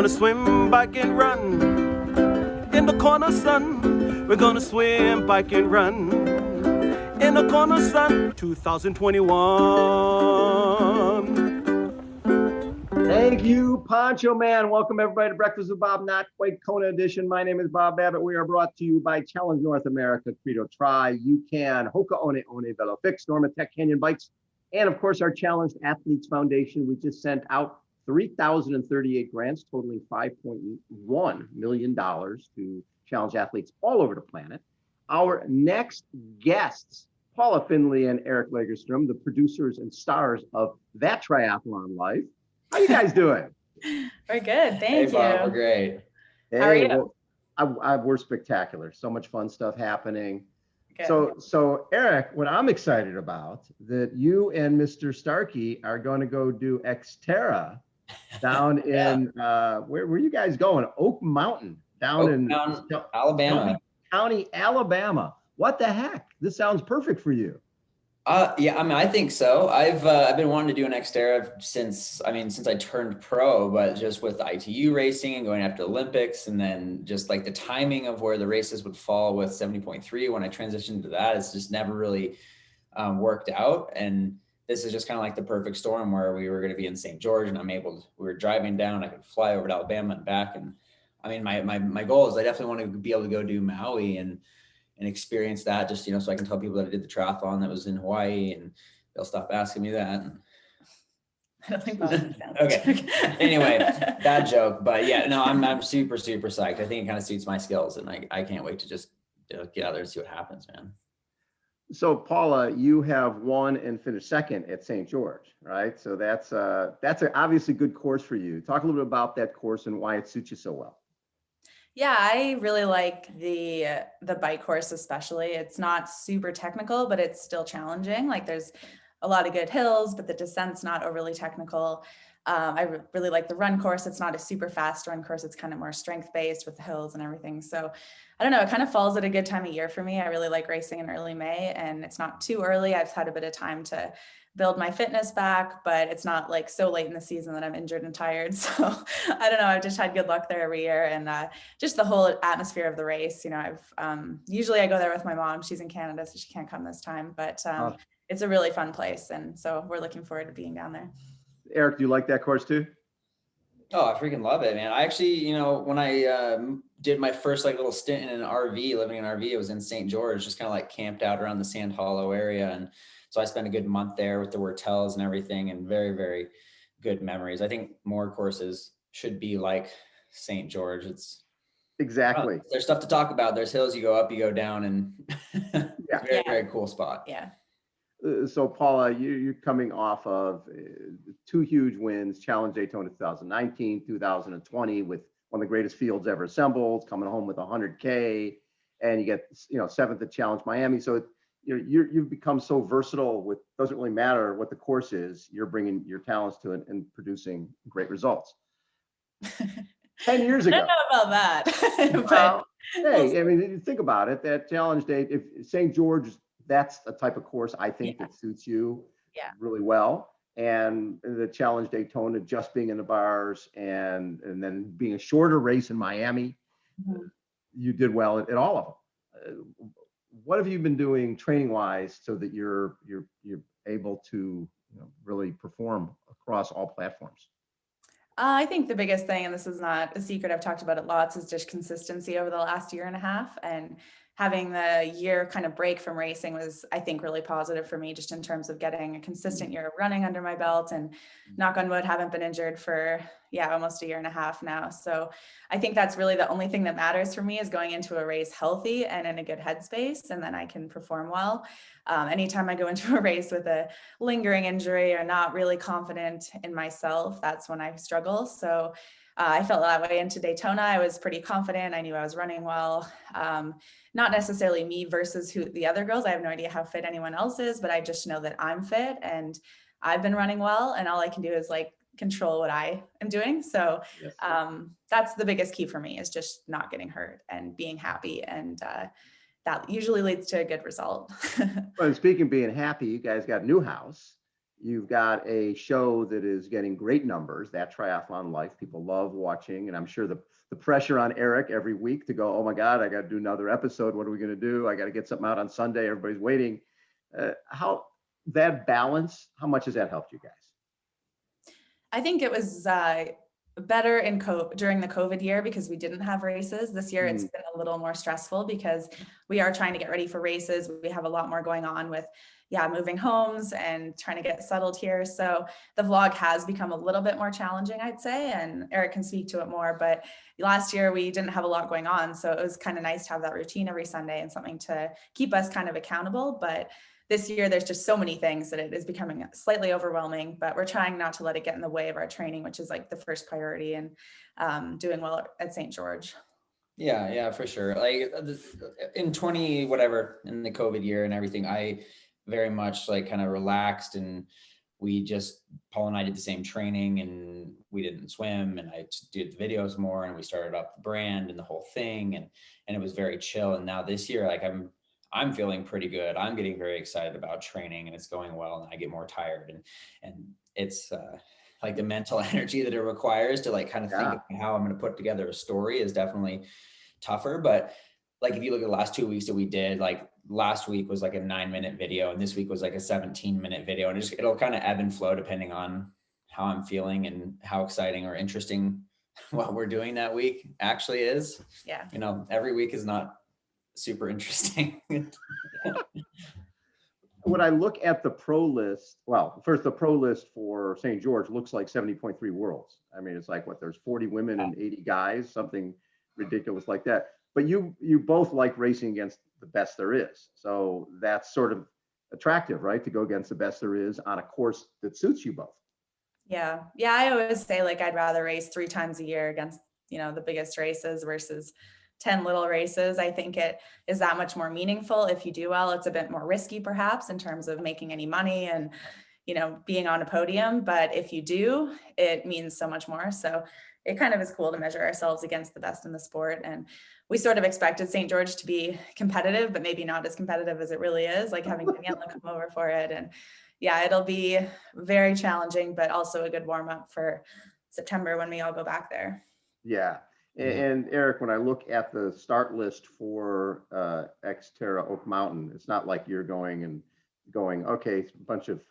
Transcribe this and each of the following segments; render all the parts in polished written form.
gonna swim, bike, and run. In the corner sun, we're gonna swim, bike, and run. In the corner sun, 2021. Thank you, Poncho Man. Welcome everybody to Breakfast with Bob, not quite Kona edition. My name is Bob Babbitt. We are brought to you by Challenge North America, Credo Tri, You Can, Hoka One One, Velo Fix, Norma Tech Canyon Bikes, and of course our Challenged Athletes Foundation. We just sent out 3,038 grants totaling $5.1 million to challenge athletes all over the planet. Our next guests, Paula Findlay and Eric Lagerstrom, the producers and stars of That Triathlon Life. How you guys doing? We're good, thank you. Bob, we're great. Hey, how are you? Well, we're spectacular. So much fun stuff happening. Good. So Eric, what I'm excited about, that you and Mr. Starkey are going to go do Xterra down in where were you guys going? Oak Mountain down Alabama. County, Alabama. What the heck? This sounds perfect for you. Yeah, I mean, I think so. I've been wanting to do an Xterra since I turned pro, but just with ITU racing and going after the Olympics, and then just like the timing of where the races would fall with 70.3 when I transitioned to that, it's just never really worked out. And this is just kind of like the perfect storm where we were going to be in St. George, and we were driving down, I could fly over to Alabama and back. And I mean, my goal is I definitely want to be able to go do Maui and experience that, just, you know, so I can tell people that I did the triathlon that was in Hawaii, and they'll stop asking me that. And I don't think Bob understands. Okay. Anyway, bad joke, but yeah, no, I'm super, super psyched. I think it kind of suits my skills, and I can't wait to just get out there and see what happens, man. So Paula, you have won and finished second at St. George, right? So that's an obviously good course for you. Talk a little bit about that course and why it suits you so well. Yeah, I really like the bike course especially. It's not super technical, but it's still challenging. Like there's a lot of good hills, but the descent's not overly technical. I really like the run course. It's not a super fast run course. It's kind of more strength-based with the hills and everything. So I don't know, it kind of falls at a good time of year for me. I really like racing in early May, and it's not too early. I've had a bit of time to build my fitness back, but it's not like so late in the season that I'm injured and tired. So I don't know, I've just had good luck there every year, and just the whole atmosphere of the race. You know, I've usually I go there with my mom. She's in Canada, so she can't come this time, but it's a really fun place, and so we're looking forward to being down there. Eric, do you like that course too? Oh, I freaking love it, man. I actually, you know, when I did my first like little stint in an RV, living in an RV, it was in St. George, just kind of like camped out around the Sand Hollow area. And so I spent a good month there with the hotels and everything, and very, very good memories. I think more courses should be like St. George. It's exactly. There's stuff to talk about. There's hills you go up, you go down, and very cool spot. Yeah. So Paula, you're coming off of two huge wins, Challenge Daytona 2019, 2020, with one of the greatest fields ever assembled, coming home with 100K, and you get, you know, seventh at Challenge Miami. So you've become so versatile. With doesn't really matter what the course is, you're bringing your talents to it and producing great results. 10 years ago. I don't know about that. But well, hey, I mean, think about it. That Challenge Day, if St. George, that's the type of course I think that suits you really well. And the Challenge Daytona, just being in the bars, and then being a shorter race in Miami, you did well at all of them. What have you been doing training wise so that you're able to, you know, really perform across all platforms? I think the biggest thing, and this is not a secret, I've talked about it lots, is just consistency over the last year and a half. And having the year kind of break from racing was, I think, really positive for me, just in terms of getting a consistent year of running under my belt, and knock on wood, haven't been injured for almost a year and a half now. So I think that's really the only thing that matters for me, is going into a race healthy and in a good headspace, and then I can perform well. Anytime I go into a race with a lingering injury or not really confident in myself, that's when I struggle. So I felt that way into Daytona. I was pretty confident. I knew I was running well. Not necessarily me versus the other girls. I have no idea how fit anyone else is, but I just know that I'm fit and I've been running well, and all I can do is like control what I am doing. So that's the biggest key for me, is just not getting hurt and being happy. And that usually leads to a good result. Well, speaking of being happy, you guys got a new house. You've got a show that is getting great numbers, That Triathlon Life. People love watching. And I'm sure the pressure on Eric every week to go, oh my God, I got to do another episode. What are we going to do? I got to get something out on Sunday. Everybody's waiting. How that balance, how much has that helped you guys? I think it was better during the COVID year because we didn't have races. This year it's been a little more stressful because we are trying to get ready for races. We have a lot more going on with moving homes and trying to get settled here. So the vlog has become a little bit more challenging, I'd say, and Eric can speak to it more, but last year we didn't have a lot going on. So it was kind of nice to have that routine every Sunday and something to keep us kind of accountable. But this year, there's just so many things that it is becoming slightly overwhelming, but we're trying not to let it get in the way of our training, which is like the first priority, and doing well at St. George. Yeah, for sure. Like in 20, whatever, in the COVID year and everything, I very much like kind of relaxed, and Paul and I did the same training, and we didn't swim, and I did the videos more, and we started up the brand and the whole thing. And it was very chill. And now this year, like I'm feeling pretty good. I'm getting very excited about training, and it's going well, and I get more tired, and it's like the mental energy that it requires to like kind of think of how I'm going to put together a story is definitely tougher. But like, if you look at the last 2 weeks that we did, like last week was like a 9-minute video, and this week was like a 17-minute video, and it'll kind of ebb and flow depending on how I'm feeling and how exciting or interesting what we're doing that week actually is. Yeah. You know, every week is not super interesting. When I look at the pro list, well, first, the pro list for St. George looks like 70.3 worlds. I mean, it's like there's 40 women and 80 guys, something ridiculous like that. But you both like racing against the best there is. So that's sort of attractive, right? To go against the best there is on a course that suits you both. Yeah. I always say like I'd rather race 3 times a year against, the biggest races versus 10 little races. I think it is that much more meaningful. If you do well, it's a bit more risky perhaps in terms of making any money and, being on a podium. But if you do, it means so much more. So it kind of is cool to measure ourselves against the best in the sport. And we sort of expected St. George to be competitive, but maybe not as competitive as it really is, like having Daniela come over for it. And yeah, it'll be very challenging, but also a good warm up for September when we all go back there. Yeah. And Eric, when I look at the start list for Xterra Oak Mountain, it's not like you're going, okay, it's a bunch of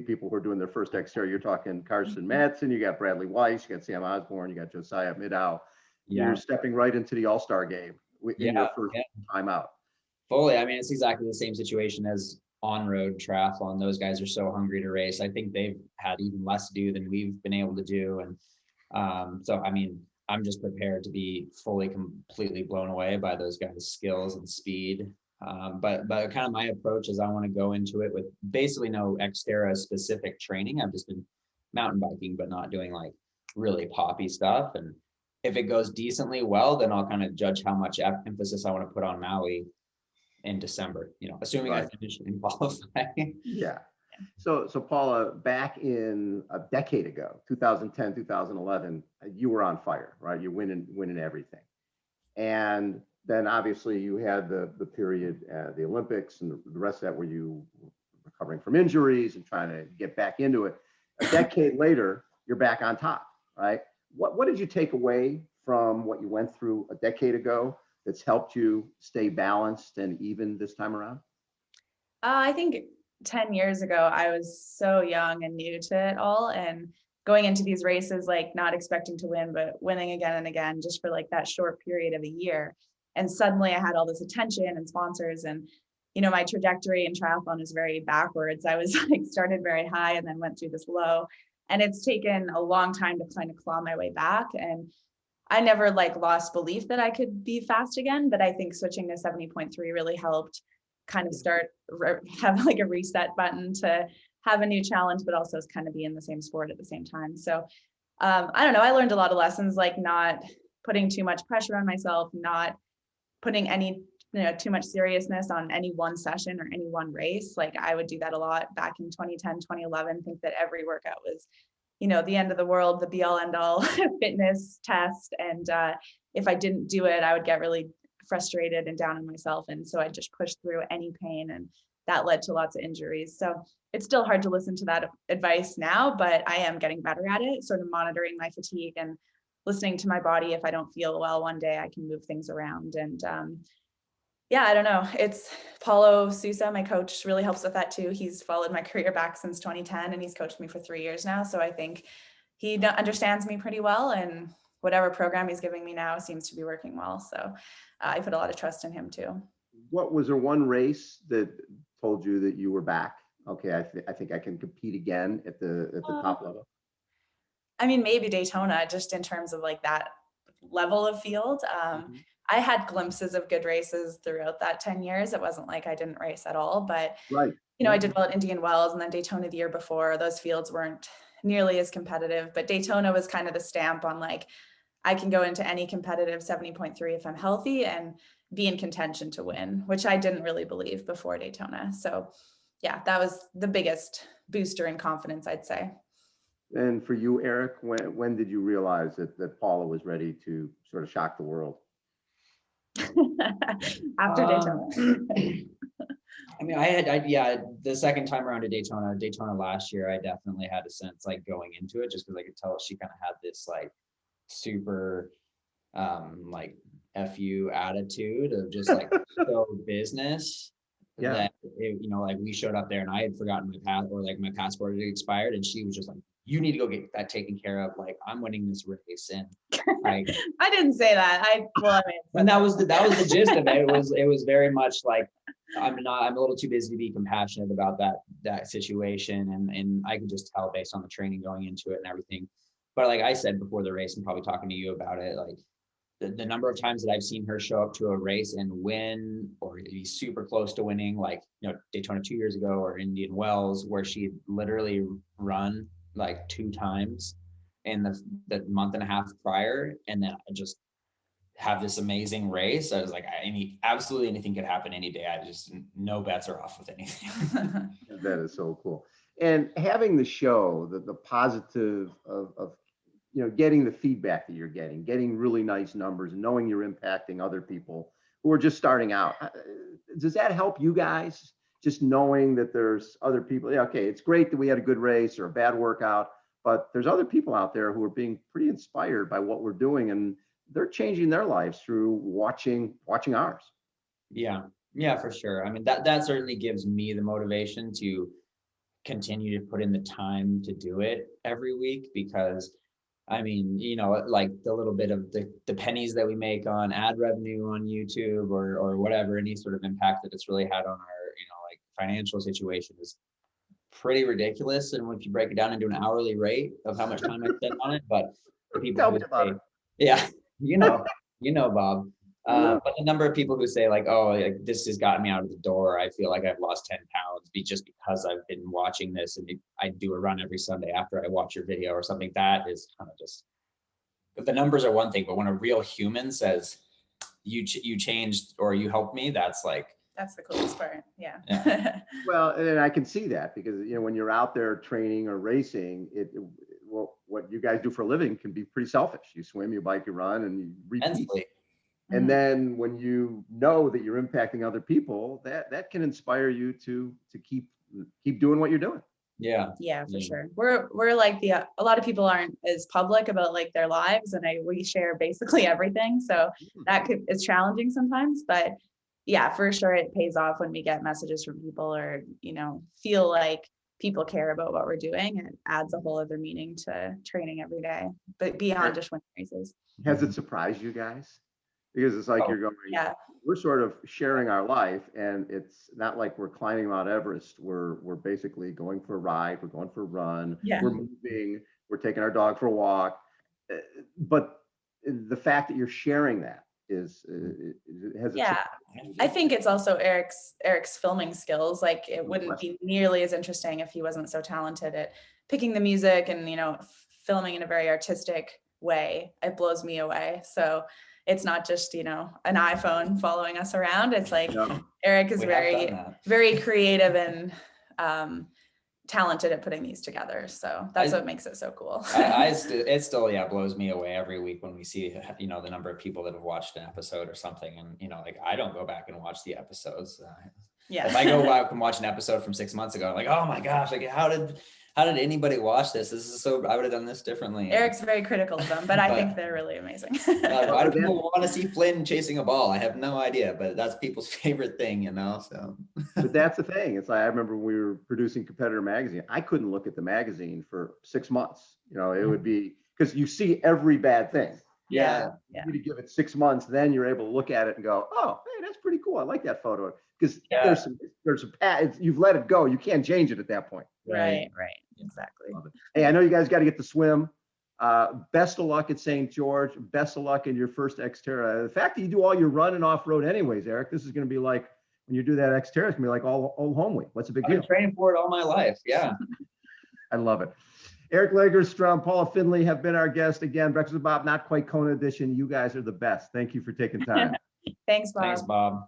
people who are doing their first Xterra. You're talking Carson Madsen, you got Bradley Weiss, you got Sam Osborne, you got Josiah Middow. Yeah. You're stepping right into the all-star game in your first time out. Fully. I mean, it's exactly the same situation as on-road triathlon. Those guys are so hungry to race. I think they've had even less to do than we've been able to do. And so, I mean, I'm just prepared to be completely blown away by those guys' skills and speed. But kind of my approach is I want to go into it with basically no Xterra specific training. I've just been mountain biking, but not doing like really poppy stuff. And if it goes decently well, then I'll kind of judge how much emphasis I want to put on Maui in December, assuming I finish and qualify. Yeah. So Paula, back in a decade ago, 2010, 2011, you were on fire, right? You're winning everything. And then obviously you had the period, the Olympics and the rest of that, where you were recovering from injuries and trying to get back into it. A decade later, you're back on top, right? What did you take away from what you went through a decade ago that's helped you stay balanced and even this time around? I think 10 years ago, I was so young and new to it all, and going into these races, like not expecting to win, but winning again and again, just for like that short period of a year. And suddenly I had all this attention and sponsors, and, my trajectory in triathlon is very backwards. I was like started very high and then went through this low, and it's taken a long time to kind of claw my way back. And I never like lost belief that I could be fast again, but I think switching to 70.3 really helped kind of have like a reset button to have a new challenge, but also kind of be in the same sport at the same time. So I don't know, I learned a lot of lessons, like not putting too much pressure on myself, not putting any, too much seriousness on any one session or any one race. Like I would do that a lot back in 2010, 2011, think that every workout was, the end of the world, the be all end all fitness test. And if I didn't do it, I would get really frustrated and down on myself. And so I just pushed through any pain, and that led to lots of injuries. So it's still hard to listen to that advice now, but I am getting better at it, sort of monitoring my fatigue and listening to my body. If I don't feel well one day, I can move things around. And yeah, I don't know. It's Paulo Sousa, my coach, really helps with that too. He's followed my career back since 2010 and he's coached me for 3 years now. So I think he understands me pretty well, and whatever program he's giving me now seems to be working well. So I put a lot of trust in him too. What was there one race that told you that you were back? Okay, I think I can compete again at the top level. I mean, maybe Daytona, just in terms of like that level of field. I had glimpses of good races throughout that 10 years. It wasn't like I didn't race at all, but Right. You know, I did well at Indian Wells and then Daytona the year before. Those fields weren't nearly as competitive, but Daytona was kind of the stamp on like, I can go into any competitive 70.3 if I'm healthy and be in contention to win, which I didn't really believe before Daytona. So yeah, that was the biggest booster in confidence, I'd say. And for you, Eric, when did you realize that Paula was ready to sort of shock the world? After Daytona. I mean, the second time around to Daytona last year, I definitely had a sense like going into it, just because I could tell she kind of had this like super like FU attitude of just like so business. Yeah. That it, you know, like we showed up there and I had forgotten my passport had expired, and she was just like, you need to go get that taken care of. Like, I'm winning this race. And like, I didn't say that. and that was the gist of it. It was very much like, I'm a little too busy to be compassionate about that situation. And I could just tell based on the training going into it and everything. But like I said before the race, and probably talking to you about it, like the number of times that I've seen her show up to a race and win or be super close to winning, like, you know, Daytona 2 years ago or Indian Wells, where she literally run like 2 times in the month and a half prior, and then I just have this amazing race. I was like, absolutely anything could happen any day. I just, no bets are off with anything. That is so cool. And having the show, the positive of you know, getting the feedback that you're getting really nice numbers, and knowing you're impacting other people who are just starting out. Does that help you guys? Just knowing that there's other people. Yeah, okay, it's great that we had a good race or a bad workout, but there's other people out there who are being pretty inspired by what we're doing, and they're changing their lives through watching ours. Yeah, for sure. I mean, that certainly gives me the motivation to continue to put in the time to do it every week, because I mean, you know, like the little bit of the pennies that we make on ad revenue on YouTube or whatever, any sort of impact that it's really had on our, you know, like financial situation is pretty ridiculous. And if you break it down into an hourly rate of how much time I spend on it, but for people Tell me about it. Yeah, you know, Bob. But the number of people who say like, oh, like, this has gotten me out of the door. I feel like I've lost 10 pounds just because I've been watching this, and I do a run every Sunday after I watch your video or something. That is kind of just, but the numbers are one thing, but when a real human says you changed or you helped me, that's the coolest part. Yeah. Well, and I can see that, because, you know, when you're out there training or racing, what you guys do for a living can be pretty selfish. You swim, you bike, you run, and you repeat. And then when you know that you're impacting other people, that can inspire you to keep doing what you're doing. Yeah, for sure. We're like a lot of people aren't as public about like their lives, and we share basically everything. So it's challenging sometimes, but yeah, for sure it pays off when we get messages from people, or, you know, feel like people care about what we're doing. And it adds a whole other meaning to training every day, but beyond just winning races. Has it surprised you guys? Because it's like you're going, we're sort of sharing our life, and it's not like we're climbing Mount Everest. We're basically going for a ride. We're going for a run. Yeah. We're moving. We're taking our dog for a walk. But the fact that you're sharing that I think it's also Eric's filming skills. Like, it wouldn't be nearly as interesting if he wasn't so talented at picking the music and, you know, filming in a very artistic way. It blows me away. So it's not just, you know, an iPhone following us around. It's like Eric is very, very creative and talented at putting these together. So that's what makes it so cool. It still blows me away every week when we see, you know, the number of people that have watched an episode or something. And, you know, like, I don't go back and watch the episodes. Yeah. If I go back and watch an episode from 6 months ago, I'm like, oh my gosh, like how did anybody watch this? This is so, I would have done this differently. Eric's very critical of them, but I think they're really amazing. Why do people want to see Flynn chasing a ball? I have no idea, but that's people's favorite thing, so. But that's the thing. It's like, I remember when we were producing Competitor Magazine, I couldn't look at the magazine for 6 months. It would be, because you see every bad thing. Yeah. You need to give it 6 months, then you're able to look at it and go, oh, hey, that's pretty cool. I like that photo. Because there's some you've let it go. You can't change it at that point. Right. Exactly. Love it. Hey, I know you guys got to get to swim. Best of luck at St. George. Best of luck in your first Xterra. The fact that you do all your run and off road anyways, Eric, this is going to be like, when you do that Xterra, it's going to be like all home week. What's a big deal? I've been training for it all my life. Yeah. I love it. Eric Lagerstrom, Paula Findlay have been our guest. Again, Breakfast with Bob, not quite Kona edition. You guys are the best. Thank you for taking time. Thanks, Bob. Thanks, Bob.